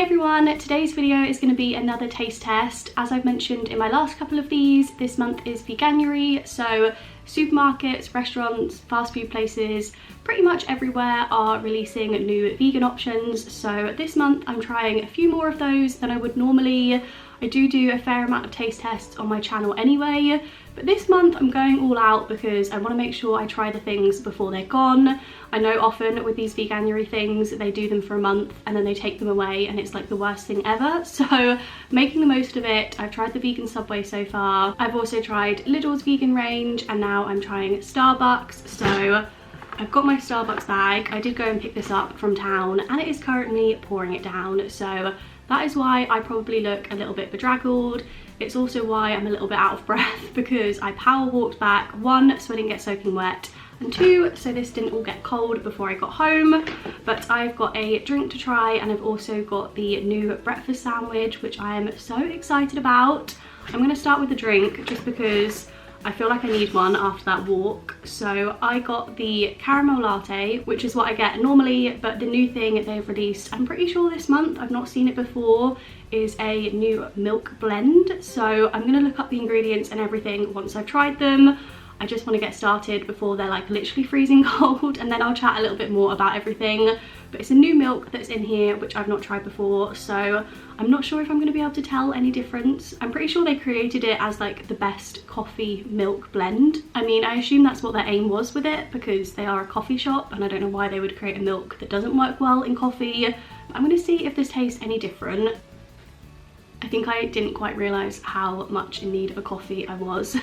everyone, today's video is going to be another taste test. As I've mentioned in my last couple of these, this month is Veganuary, so supermarkets, restaurants, fast food places, pretty much everywhere are releasing new vegan options. So this month I'm trying a few more of those than I would normally. I do a fair amount of taste tests on my channel anyway, but this month I'm going all out because I want to make sure I try the things before they're gone. I know often with these Veganuary things, they do them for a month and then they take them away and it's like the worst thing ever. So making the most of it. I've tried the vegan Subway so far. I've also tried Lidl's vegan range and now I'm trying Starbucks. So I've got my Starbucks bag. I did go and pick this up from town and it is currently pouring it down. So that is why I probably look a little bit bedraggled. It's also why I'm a little bit out of breath because I power walked back, 1, so I didn't get soaking wet, and 2, so this didn't all get cold before I got home. But I've got a drink to try and I've also got the new breakfast sandwich, which I am so excited about. I'm going to start with the drink just because I feel like I need one after that walk. So I got the caramel latte, which is what I get normally, but the new thing they've released, I'm pretty sure this month, I've not seen it before, is a new milk blend. So I'm gonna look up the ingredients and everything once I've tried them. I just want to get started before they're like literally freezing cold, and then I'll chat a little bit more about everything. But it's a new milk that's in here which I've not tried before, so I'm not sure if I'm going to be able to tell any difference. I'm pretty sure they created it as like the best coffee milk blend. I mean, I assume that's what their aim was with it because they are a coffee shop and I don't know why they would create a milk that doesn't work well in coffee. I'm going to see if this tastes any different. I think I didn't quite realise how much in need of a coffee I was.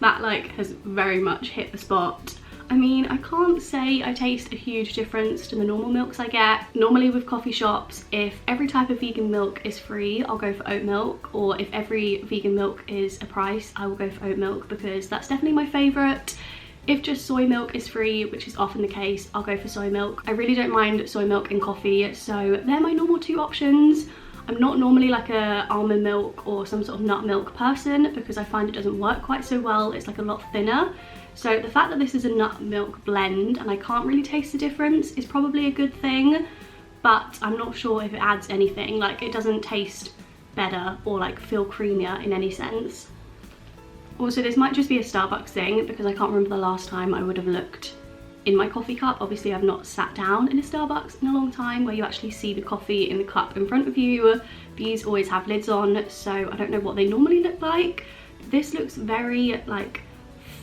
That like has very much hit the spot. I mean, I can't say I taste a huge difference to the normal milks I get. Normally with coffee shops, if every type of vegan milk is free, I'll go for oat milk, or if every vegan milk is a price, I will go for oat milk because that's definitely my favourite. If just soy milk is free, which is often the case, I'll go for soy milk. I really don't mind soy milk in coffee, so they're my normal 2 options. I'm not normally like a almond milk or some sort of nut milk person because I find it doesn't work quite so well. It's like a lot thinner. So the fact that this is a nut milk blend and I can't really taste the difference is probably a good thing, but I'm not sure if it adds anything. Like, it doesn't taste better or like feel creamier in any sense. Also, this might just be a Starbucks thing because I can't remember the last time I would have looked in my coffee cup. Obviously I've not sat down in a Starbucks in a long time where you actually see the coffee in the cup in front of you. These always have lids on, so I don't know what they normally look like. This looks very like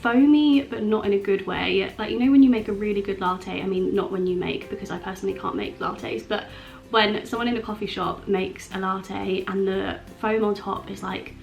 foamy, but not in a good way. Like, you know when you make a really good latte, I mean not when you make, because I personally can't make lattes, but when someone in a coffee shop makes a latte and the foam on top is like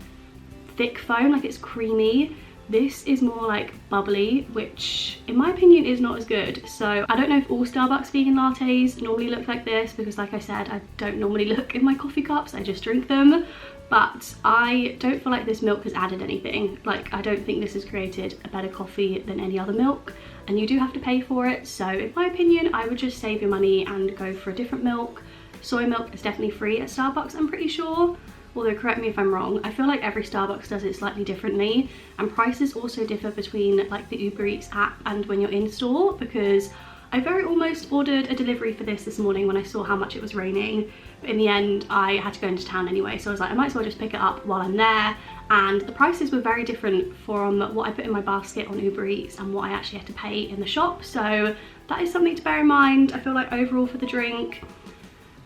thick foam, like it's creamy. This is more like bubbly, which in my opinion is not as good. So I don't know if all Starbucks vegan lattes normally look like this because, like I said, I don't normally look in my coffee cups, I just drink them. But I don't feel like this milk has added anything. Like, I don't think this has created a better coffee than any other milk, and you do have to pay for it. So in my opinion, I would just save your money and go for a different milk. Soy milk is definitely free at Starbucks, I'm pretty sure. Although, correct me if I'm wrong, I feel like every Starbucks does it slightly differently, and prices also differ between like the Uber Eats app and when you're in store, because I very almost ordered a delivery for this morning when I saw how much it was raining, but in the end I had to go into town anyway, so I was like, I might as well just pick it up while I'm there. And the prices were very different from what I put in my basket on Uber Eats and what I actually had to pay in the shop, so that is something to bear in mind. I feel like overall for the drink,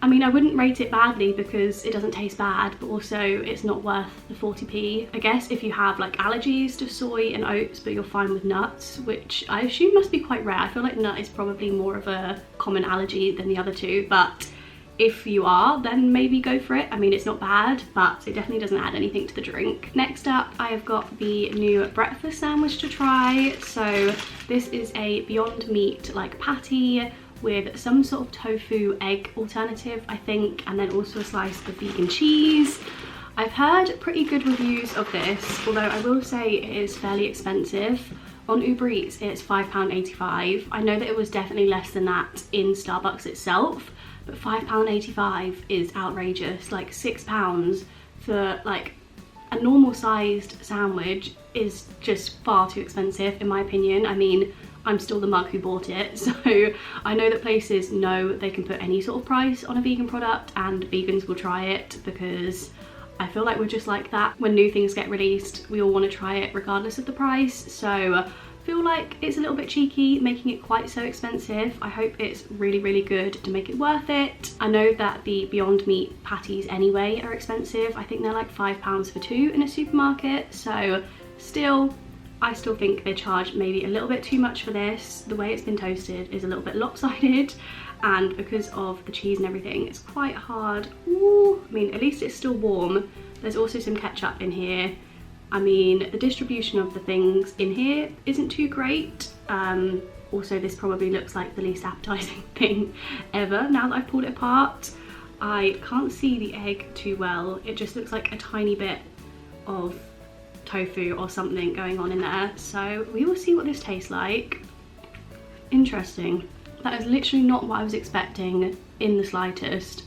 I mean, I wouldn't rate it badly because it doesn't taste bad, but also it's not worth the 40p. I guess if you have like allergies to soy and oats, but you're fine with nuts, which I assume must be quite rare. I feel like nut is probably more of a common allergy than the other 2, but if you are, then maybe go for it. I mean, it's not bad, but it definitely doesn't add anything to the drink. Next up, I have got the new breakfast sandwich to try. So this is a Beyond Meat like patty with some sort of tofu egg alternative, I think, and then also a slice of vegan cheese. I've heard pretty good reviews of this, although I will say it is fairly expensive. On Uber Eats, it's £5.85. I know that it was definitely less than that in Starbucks itself, but £5.85 is outrageous. Like, £6 for like a normal sized sandwich is just far too expensive in my opinion. I mean, I'm still the mug who bought it. So I know that places know they can put any sort of price on a vegan product and vegans will try it, because I feel like we're just like that. When new things get released, we all want to try it regardless of the price. So I feel like it's a little bit cheeky making it quite so expensive. I hope it's really good to make it worth it. I know that the Beyond Meat patties anyway are expensive. I think they're like £5 for 2 in a supermarket. So I still think they charge maybe a little bit too much for this. The way it's been toasted is a little bit lopsided, and because of the cheese and everything, it's quite hard. Ooh, I mean, at least it's still warm. There's also some ketchup in here. I mean, the distribution of the things in here isn't too great. Also, this probably looks like the least appetizing thing ever now that I've pulled it apart. I can't see the egg too well. It just looks like a tiny bit of tofu or something going on in there. So we will see what this tastes like. Interesting. That is literally not what I was expecting in the slightest.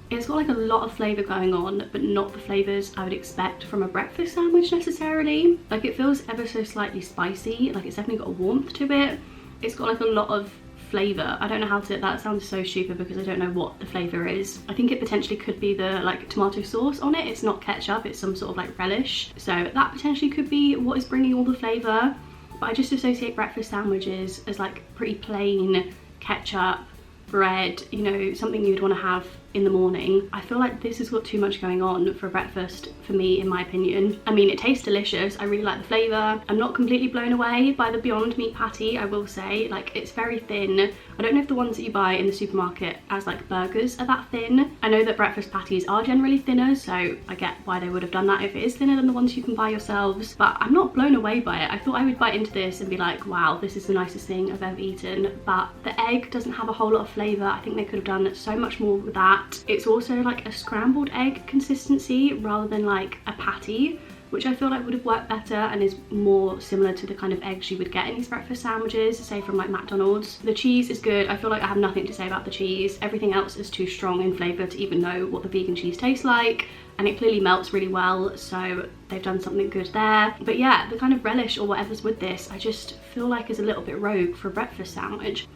It's got like a lot of flavour going on, but not the flavours I would expect from a breakfast sandwich necessarily. Like, it feels ever so slightly spicy, like it's definitely got a warmth to it. It's got like a lot of flavour. I don't know how to, that sounds so stupid because I don't know what the flavour is. I think it potentially could be the like tomato sauce on it. It's not ketchup, it's some sort of like relish. So that potentially could be what is bringing all the flavour. But I just associate breakfast sandwiches as like pretty plain ketchup, bread, you know, something you'd want to have in the morning. I feel like this has got too much going on for breakfast for me, in my opinion. I mean, it tastes delicious. I really like the flavour. I'm not completely blown away by the Beyond Meat patty, I will say. Like, it's very thin. I don't know if the ones that you buy in the supermarket as like burgers are that thin. I know that breakfast patties are generally thinner, so I get why they would have done that if it is thinner than the ones you can buy yourselves. But I'm not blown away by it. I thought I would bite into this and be like, wow, this is the nicest thing I've ever eaten. But the egg doesn't have a whole lot of flavour. I think they could have done so much more with that. It's also like a scrambled egg consistency rather than like a patty, which I feel like would have worked better and is more similar to the kind of eggs you would get in these breakfast sandwiches, say from like McDonald's. The cheese is good. I feel like I have nothing to say about the cheese. Everything else is too strong in flavour to even know what the vegan cheese tastes like, and it clearly melts really well, so they've done something good there. But yeah, the kind of relish or whatever's with this, I just feel like is a little bit rogue for a breakfast sandwich.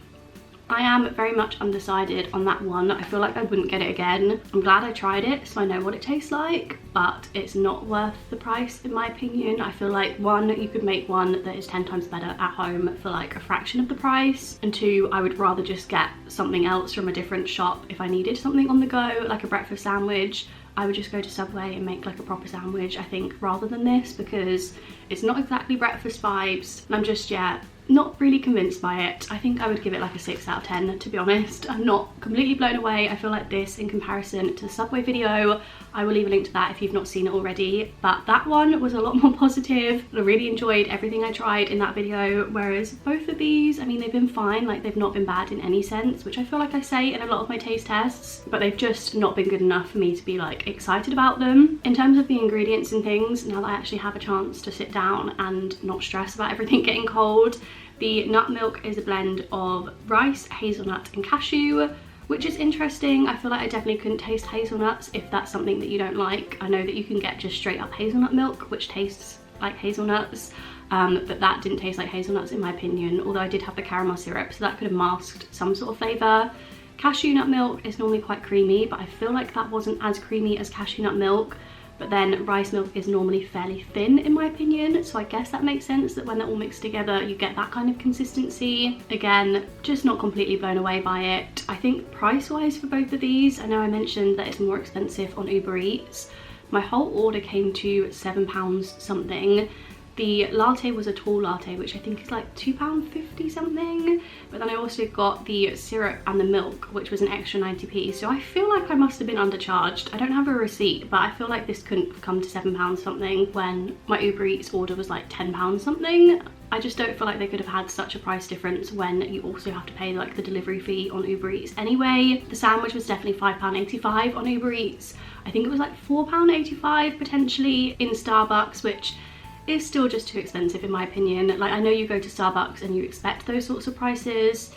I am very much undecided on that one. I feel like I wouldn't get it again. I'm glad I tried it so I know what it tastes like, but it's not worth the price in my opinion. I feel like, one, you could make one that is 10 times better at home for like a fraction of the price, and two, I would rather just get something else from a different shop if I needed something on the go, like a breakfast sandwich. I would just go to Subway and make like a proper sandwich, I think, rather than this, because it's not exactly breakfast vibes, and I'm just, yeah, not really convinced by it. I think I would give it like a 6 out of 10, to be honest. I'm not completely blown away. I feel like this, in comparison to the Subway video, I will leave a link to that if you've not seen it already, but that one was a lot more positive. I really enjoyed everything I tried in that video, whereas both of these, I mean, they've been fine. Like, they've not been bad in any sense, which I feel like I say in a lot of my taste tests, but they've just not been good enough for me to be like excited about them. In terms of the ingredients and things, now that I actually have a chance to sit down and not stress about everything getting cold, the nut milk is a blend of rice, hazelnut and cashew, which is interesting. I feel like I definitely couldn't taste hazelnuts if that's something that you don't like. I know that you can get just straight up hazelnut milk, which tastes like hazelnuts, but that didn't taste like hazelnuts in my opinion, although I did have the caramel syrup, so that could have masked some sort of flavour. Cashew nut milk is normally quite creamy, but I feel like that wasn't as creamy as cashew nut milk. But then rice milk is normally fairly thin in my opinion, so I guess that makes sense that when they're all mixed together you get that kind of consistency. Again, just not completely blown away by it. I think price wise for both of these, I know I mentioned that it's more expensive on Uber Eats. My whole order came to £7 something. The latte was a tall latte, which I think is like £2.50 something. But then I also got the syrup and the milk, which was an extra 90p. So I feel like I must have been undercharged. I don't have a receipt, but I feel like this couldn't have come to £7 something when my Uber Eats order was like £10 something. I just don't feel like they could have had such a price difference when you also have to pay like the delivery fee on Uber Eats anyway. The sandwich was definitely £5.85 on Uber Eats. I think it was like £4.85 potentially in Starbucks, which is still just too expensive in my opinion. Like, I know you go to Starbucks and you expect those sorts of prices,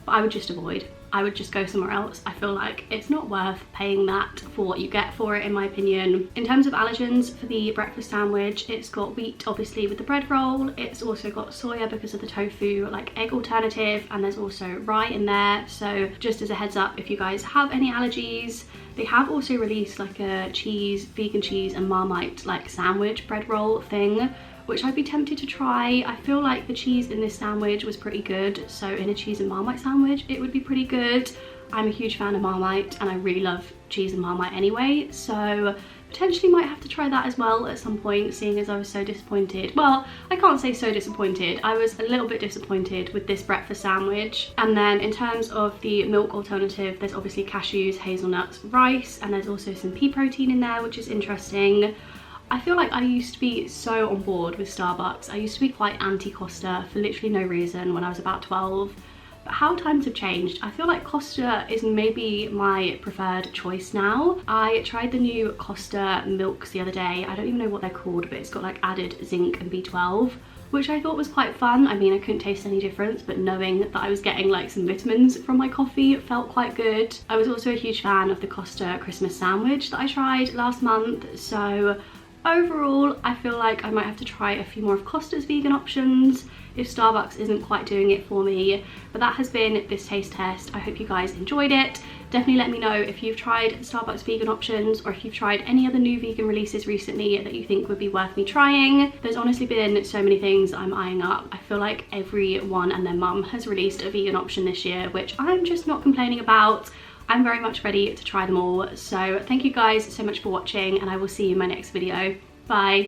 but I would just avoid. I would just go somewhere else. I feel like it's not worth paying that for what you get for it, in my opinion. In terms of allergens for the breakfast sandwich, it's got wheat obviously with the bread roll, it's also got soya because of the tofu like egg alternative, and there's also rye in there. So just as a heads up, if you guys have any allergies, they have also released like a cheese, vegan cheese and Marmite like sandwich bread roll thing, which I'd be tempted to try. I feel like the cheese in this sandwich was pretty good, so in a cheese and Marmite sandwich it would be pretty good. I'm a huge fan of Marmite and I really love cheese and Marmite anyway, so potentially might have to try that as well at some point, seeing as I was so disappointed. Well, I can't say so disappointed, I was a little bit disappointed with this breakfast sandwich. And then in terms of the milk alternative, there's obviously cashews, hazelnuts, rice, and there's also some pea protein in there, which is interesting. I feel like I used to be so on board with Starbucks. I used to be quite anti-Costa for literally no reason when I was about 12. But how times have changed. I feel like Costa is maybe my preferred choice now. I tried the new Costa milks the other day. I don't even know what they're called, but it's got like added zinc and B12, which I thought was quite fun. I mean, I couldn't taste any difference, but knowing that I was getting like some vitamins from my coffee felt quite good. I was also a huge fan of the Costa Christmas sandwich that I tried last month. So overall, I feel like I might have to try a few more of Costa's vegan options if Starbucks isn't quite doing it for me. But that has been this taste test. I hope you guys enjoyed it. Definitely let me know if you've tried Starbucks vegan options or if you've tried any other new vegan releases recently that you think would be worth me trying. There's honestly been so many things I'm eyeing up. I feel like everyone and their mum has released a vegan option this year, which I'm just not complaining about. I'm very much ready to try them all. So thank you guys so much for watching, and I will see you in my next video. Bye.